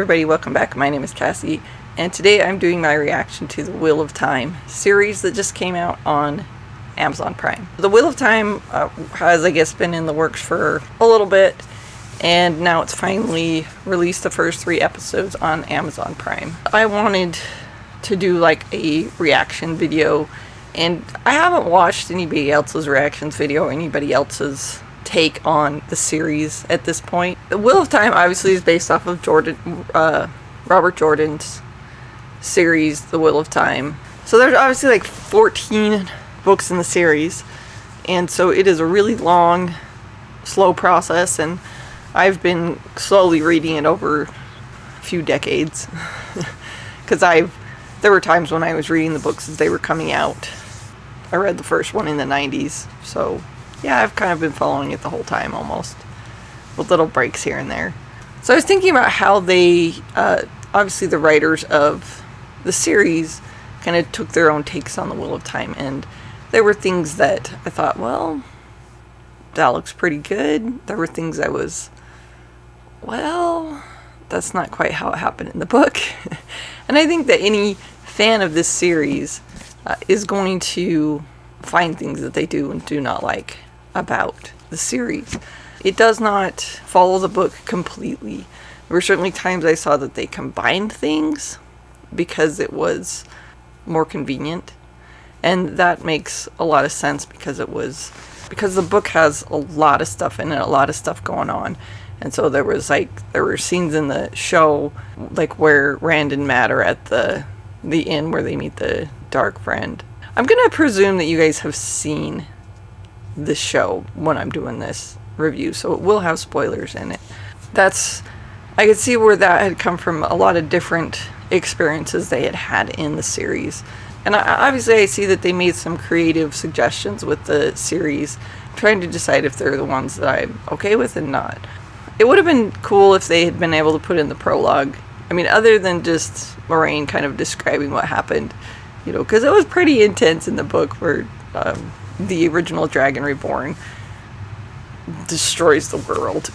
everybody, welcome back. My name is Cassie, and today I'm doing my reaction to the Wheel of Time series that just came out on Amazon Prime. The Wheel of Time has, I guess, been in the works for a little bit, and now it's finally released the first 3 episodes on Amazon Prime. I wanted to do like a reaction video, and I haven't watched anybody else's reactions video or anybody else's take on the series at this point. The Wheel of Time obviously is based off of Robert Jordan's series, The Wheel of Time. So there's obviously like 14 books in the series, and so it is a really long, slow process, and I've been slowly reading it over a few decades because there were times when I was reading the books as they were coming out. I read the first one in the 90s, so yeah, I've kind of been following it the whole time almost, with little breaks here and there. So I was thinking about how they, obviously the writers of the series kind of took their own takes on the Wheel of Time, and there were things that I thought, well, that looks pretty good. There were things I was, well, that's not quite how it happened in the book. And I think that any fan of this series is going to find things that they do and do not like about the series. It does not follow the book completely. There were certainly times I saw that they combined things because it was more convenient, and that makes a lot of sense because the book has a lot of stuff in it, a lot of stuff going on. And so there were scenes in the show like where Rand and Mat are at the inn where they meet the Dark Friend. I'm gonna presume that you guys have seen the show when I'm doing this review, so it will have spoilers in it. I could see where that had come from, a lot of different experiences they had in the series. And obviously I see that they made some creative suggestions with the series, trying to decide if they're the ones that I'm okay with and not. It would have been cool if they had been able to put in the prologue. I mean, other than just Moiraine kind of describing what happened, you know, because it was pretty intense in the book where the original Dragon Reborn destroys the world.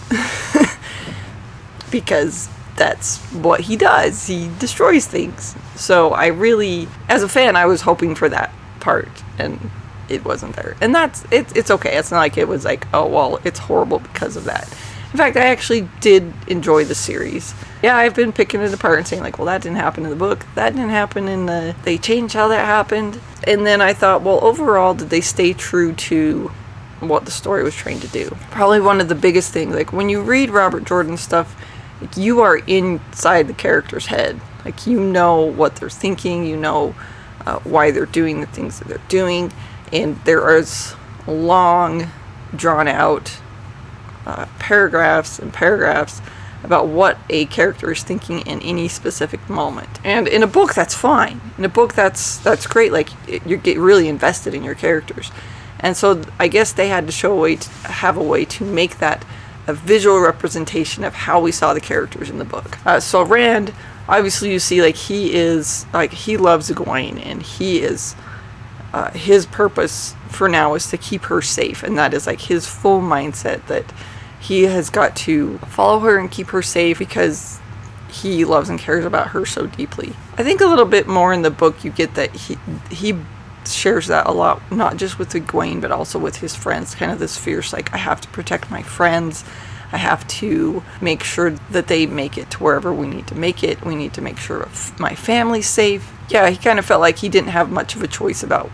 Because that's what he does. He destroys things. So I really, as a fan, I was hoping for that part, and it wasn't there. And it's okay. It's not like it was like, oh, well, it's horrible because of that. In fact, I actually did enjoy the series. Yeah, I've been picking it apart and saying like, well, that didn't happen in the book. That didn't happen in they changed how that happened. And then I thought, well, overall, did they stay true to what the story was trying to do? Probably one of the biggest things, like when you read Robert Jordan stuff, like, you are inside the character's head. Like, you know what they're thinking, you know why they're doing the things that they're doing. And there is long, drawn out paragraphs and paragraphs about what a character is thinking in any specific moment. And in a book, that's fine. In a book, that's great. Like, you get really invested in your characters. And so I guess they had to have a way to make that a visual representation of how we saw the characters in the book. So Rand, obviously you see like he loves Egwene, and he is his purpose for now is to keep her safe, and that is like his full mindset that he has got to follow her and keep her safe because he loves and cares about her so deeply. I think a little bit more in the book you get that he shares that a lot, not just with Egwene but also with his friends, kind of this fierce like, I have to protect my friends, I have to make sure that they make it to wherever we need to make it, we need to make sure my family's safe. Yeah, he kind of felt like he didn't have much of a choice about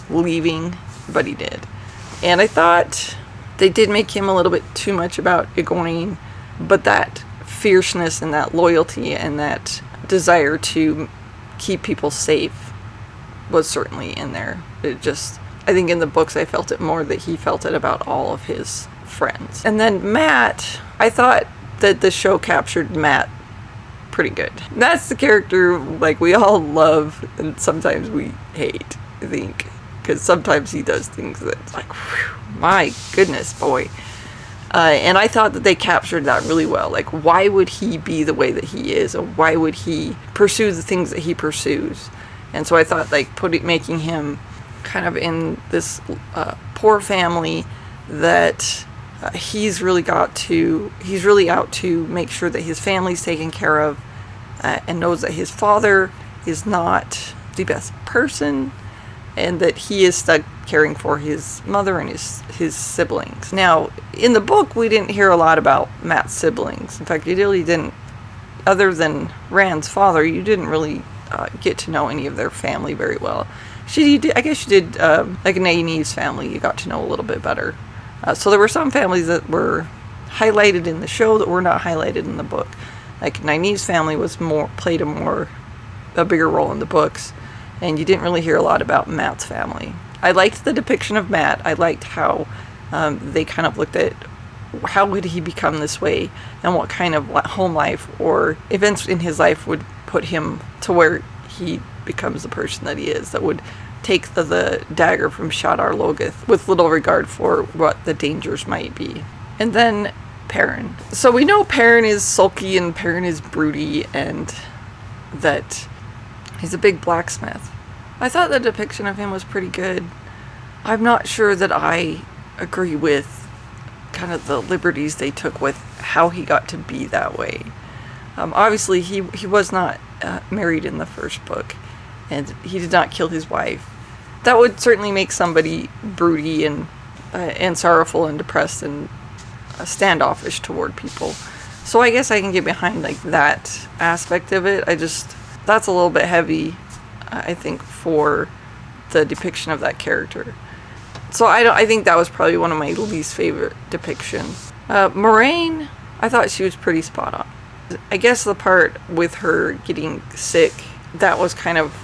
leaving, but he did. And I thought they did make him a little bit too much about Egwene, but that fierceness and that loyalty and that desire to keep people safe was certainly in there. I think in the books I felt it more that he felt it about all of his friends. And then Mat, I thought that the show captured Mat pretty good. That's the character like we all love and sometimes we hate, I think, because sometimes he does things that's like, whew, my goodness, boy. And I thought that they captured that really well. Like, why would he be the way that he is, or why would he pursue the things that he pursues? And so I thought like making him kind of in this poor family that he's really out to make sure that his family's taken care of, and knows that his father is not the best person, and that he is stuck caring for his mother and his siblings. Now, in the book, we didn't hear a lot about Matt's siblings. In fact, you really didn't, other than Rand's father, you didn't really get to know any of their family very well. I guess you did, like Nynaeve's family, you got to know a little bit better. So there were some families that were highlighted in the show that were not highlighted in the book. Like Nynaeve's family played a bigger role in the books, and you didn't really hear a lot about Matt's family. I liked the depiction of Matt. I liked how they kind of looked at how would he become this way, and what kind of home life or events in his life would put him to where he becomes the person that he is, that would take the dagger from Shadar Logoth with little regard for what the dangers might be. And then Perrin. So we know Perrin is sulky and Perrin is broody, and that he's a big blacksmith. I thought the depiction of him was pretty good. I'm not sure that I agree with kind of the liberties they took with how he got to be that way. Obviously, he was not married in the first book, and he did not kill his wife. That would certainly make somebody broody and sorrowful and depressed and standoffish toward people. So I guess I can get behind like that aspect of it. That's a little bit heavy, I think, for the depiction of that character. So I think that was probably one of my least favorite depictions. Moiraine, I thought she was pretty spot on. I guess the part with her getting sick, that was kind of,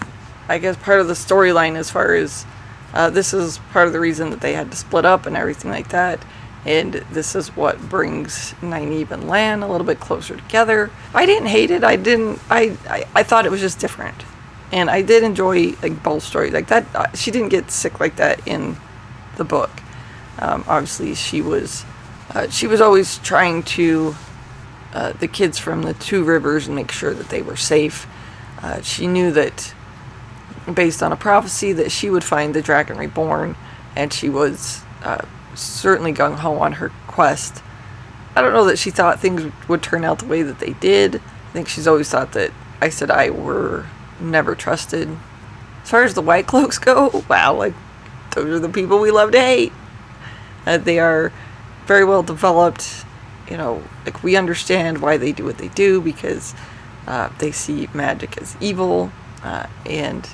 I guess, part of the storyline, as far as this is part of the reason that they had to split up and everything like that. And this is what brings Nynaeve and Lan a little bit closer together. I didn't hate it. I thought it was just different. And I did enjoy like both stories. Like that, she didn't get sick like that in the book. Obviously, she was always trying to the kids from the Two Rivers and make sure that they were safe. She knew that, based on a prophecy, that she would find the Dragon Reborn, and she was certainly gung-ho on her quest. I don't know that she thought things would turn out the way that they did. I think she's always thought that Aes Sedai were never trusted. As far as the White Cloaks go, wow, like, those are the people we love to hate. They are very well developed. You know, like, we understand why they do what they do, because they see magic as evil, and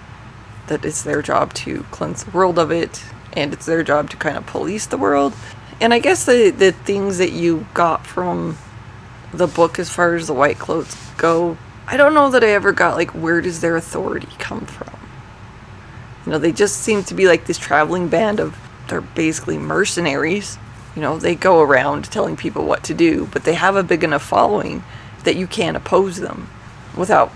that it's their job to cleanse the world of it, and it's their job to kind of police the world. And I guess the things that you got from the book as far as the White Cloaks go, I don't know that I ever got, like, where does their authority come from? You know, they just seem to be like this traveling band of, they're basically mercenaries. You know, they go around telling people what to do, but they have a big enough following that you can't oppose them without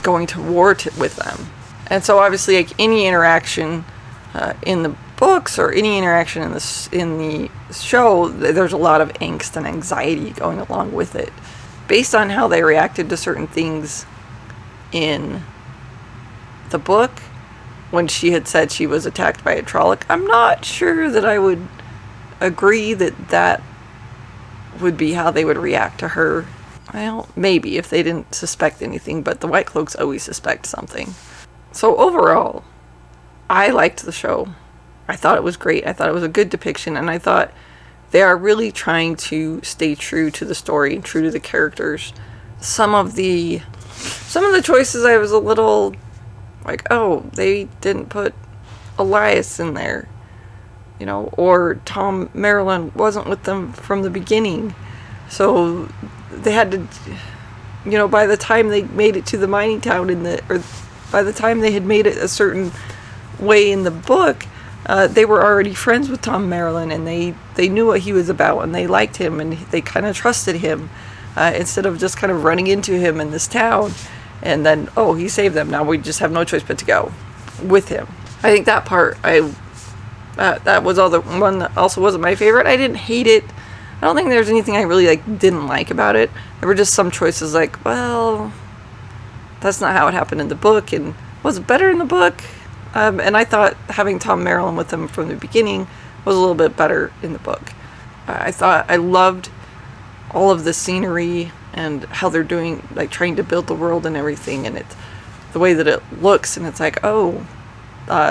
going to war with them. And so obviously, like, any interaction in the books or any interaction in the show, there's a lot of angst and anxiety going along with it, based on how they reacted to certain things in the book. When she had said she was attacked by a Trolloc, I'm not sure that I would agree that would be how they would react to her. Well, maybe if they didn't suspect anything, but the White Cloaks always suspect something. So overall, I liked the show. I thought it was great. I thought it was a good depiction, and I thought they are really trying to stay true to the story and true to the characters. Some of the choices I was a little like, oh, they didn't put Elias in there, you know, or Tom Merrilin wasn't with them from the beginning, so they had to, you know, by the time they made it to the mining town or by the time they had made it a certain way in the book, they were already friends with Tom Merrilin, and they knew what he was about, and they liked him, and they kind of trusted him, instead of just kind of running into him in this town, and then, oh, he saved them, now we just have no choice but to go with him. I think that part, that was all the one that also wasn't my favorite. I didn't hate it. I don't think there's anything I really didn't like about it. There were just some choices like, well, that's not how it happened in the book, and was it better in the book? And I thought having Tom Merrilin with them from the beginning was a little bit better in the book. I thought I loved all of the scenery and how they're doing, like trying to build the world and everything, and it's the way that it looks, and it's like, oh,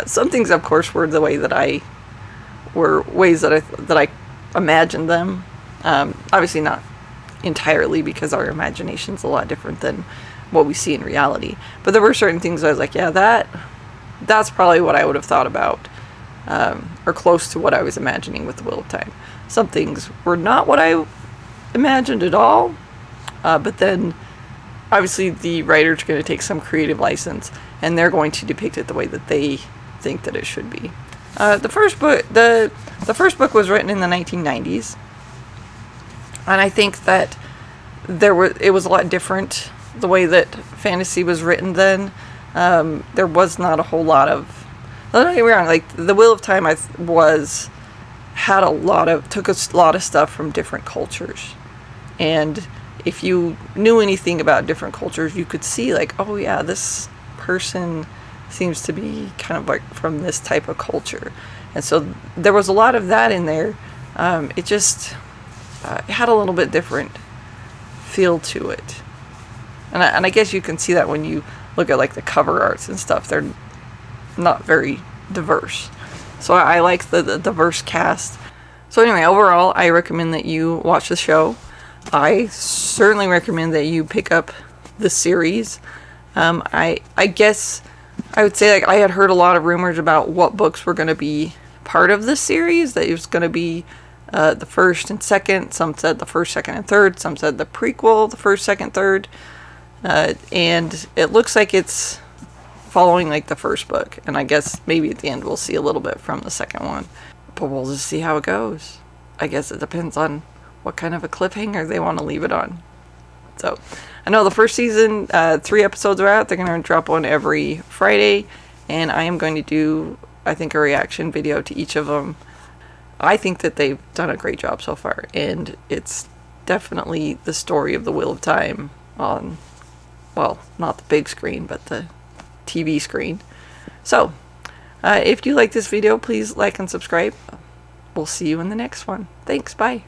some things of course were the way that were ways that I imagined them. Obviously not entirely, because our imagination's a lot different than what we see in reality. But there were certain things I was like, yeah, that's probably what I would have thought about, or close to what I was imagining with the Wheel of Time. Some things were not what I imagined at all, but then obviously the writer's going to take some creative license, and they're going to depict it the way that they think that it should be. The first book was written in the 1990s, and I think that it was a lot different the way that fantasy was written then. There was not a whole lot of, don't get me wrong, like the Wheel of Time took a lot of stuff from different cultures, and if you knew anything about different cultures, you could see like, oh yeah, this person seems to be kind of like from this type of culture. And so there was a lot of that in there. It just it had a little bit different feel to it. And I guess you can see that when you look at like the cover arts and stuff. They're not very diverse. So I like the diverse cast. So anyway, overall, I recommend that you watch the show. I certainly recommend that you pick up the series. I guess I would say, like, I had heard a lot of rumors about what books were going to be part of this series. That it was going to be the first and second. Some said the first, second, and third. Some said the prequel, the first, second, third. And it looks like it's following like the first book. And I guess maybe at the end we'll see a little bit from the second one. But we'll just see how it goes. I guess it depends on what kind of a cliffhanger they want to leave it on. So, I know the first season, 3 episodes are out. They're going to drop one every Friday. And I am going to do, I think, a reaction video to each of them. I think that they've done a great job so far. And it's definitely the story of the Wheel of Time on, well, not the big screen, but the TV screen. So, if you like this video, please like and subscribe. We'll see you in the next one. Thanks, bye.